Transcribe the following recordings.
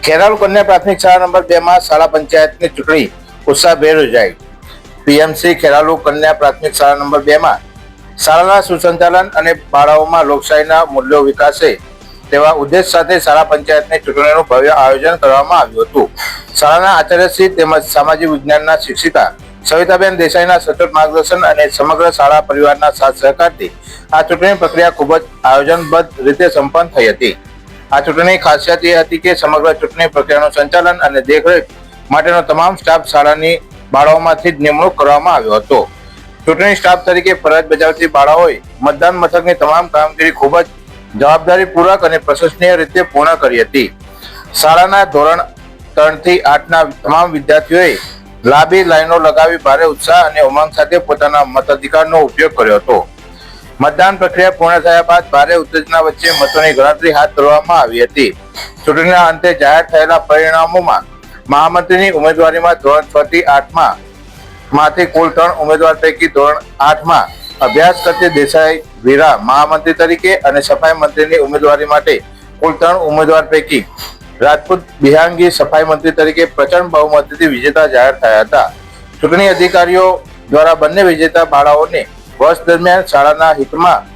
ખેરાલુ કન્યા પ્રાથમિક શાળા નંબર 2 માં શાળા પંચાયતની ચૂંટણી ઉત્સાહભેર યોજાઈ। પીએમસી ખેરાલુ કન્યા પ્રાથમિક શાળા નંબર 2 માં શાળાના સુસંચાલન અને બાળાઓમાં લોકશાહીના મૂલ્યો વિકાસે તેવા ઉદ્દેશ સાથે શાળા પંચાયતની ચૂંટણીનું ભવ્ય આયોજન કરવામાં આવ્યું હતું। શાળાના આચાર્યશ્રી તેમજ સામાજિક વિજ્ઞાનના શિક્ષિકા સવિતાબેન દેસાઈના સચોટ માર્ગદર્શન અને સમગ્ર શાળા પરિવારના સાથ સહકારથી આ ચૂંટણી પ્રક્રિયા ખૂબ જ આયોજનબદ્ધ રીતે સંપન્ન થઈ હતી। આ ચૂંટણીની ખાસિયત એ હતી કે સમગ્ર ચૂંટણી પ્રક્રિયાનું સંચાલન અને દેખરેખ માટેનો તમામ સ્ટાફ શાળાની બાળાઓમાંથી જ નિમણૂક કરવામાં આવ્યો હતો। ચૂંટણી સ્ટાફ તરીકે ફરજ બજાવતી બાળાઓએ મતદાન મથકની તમામ કામગીરી ખૂબ જ જવાબદારીપૂર્વક અને પ્રશંસનીય રીતે પૂર્ણ કરી હતી। શાળાના ધોરણ 3 થી 8ના તમામ વિદ્યાર્થીઓએ લાંબી લાઈનો લગાવી ભારે ઉત્સાહ અને ઉમંગ સાથે પોતાના મતાધિકારનો ઉપયોગ કર્યો હતો। મતદાન પ્રક્રિયા પૂર્ણ થયા બાદ ભારે ઉત્તેજના વચ્ચે મતોની ગણતરી હાથ ધરવામાં આવી હતી। ચૂંટણીના અંતે જાહેર થયેલા પરિણામોમાં મહામંત્રીની ઉમેદવારીમાં ધોરણ 6 થી 8માં માંથી કુલ 3 ઉમેદવાર પૈકી ધોરણ 8માં અભ્યાસ કરતી દેસાઈ વીરા મહામંત્રી તરીકે અને સફાઈ મંત્રીની ઉમેદવારી માટે કુલ 3 ઉમેદવાર પૈકી રાજપૂત બિહાંગી સફાઈ મંત્રી તરીકે પ્રચંડ બહુમતીથી વિજેતા જાહેર થયા હતા। ચૂંટણી અધિકારીઓ દ્વારા બંને વિજેતા બાળાઓને વર્ષ દરમિયાન શાળાના હિતમાં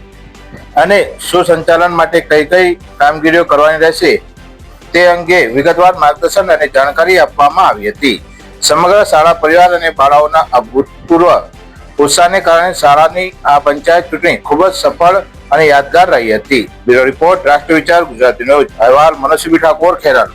અને સુસંચાલન માટે કઈ કઈ કામગીરીઓ કરવાની રહેશે તે અંગે વિગતવાર માર્ગદર્શન અને જાણકારી આપવામાં આવી હતી। સમગ્ર શાળા પરિવાર અને બાળાઓના અભૂતપૂર્વ ઉત્સાહને કારણે શાળાની આ પંચાયત ચૂંટણી ખૂબ જ સફળ અને યાદગાર રહી હતી। બ્યુરો રિપોર્ટ, રાષ્ટ્રીય વિચાર, ગુજરાતી ન્યૂઝ। અહેવાલ મનોજસિંહ ઠાકોર, ખેરાલુ।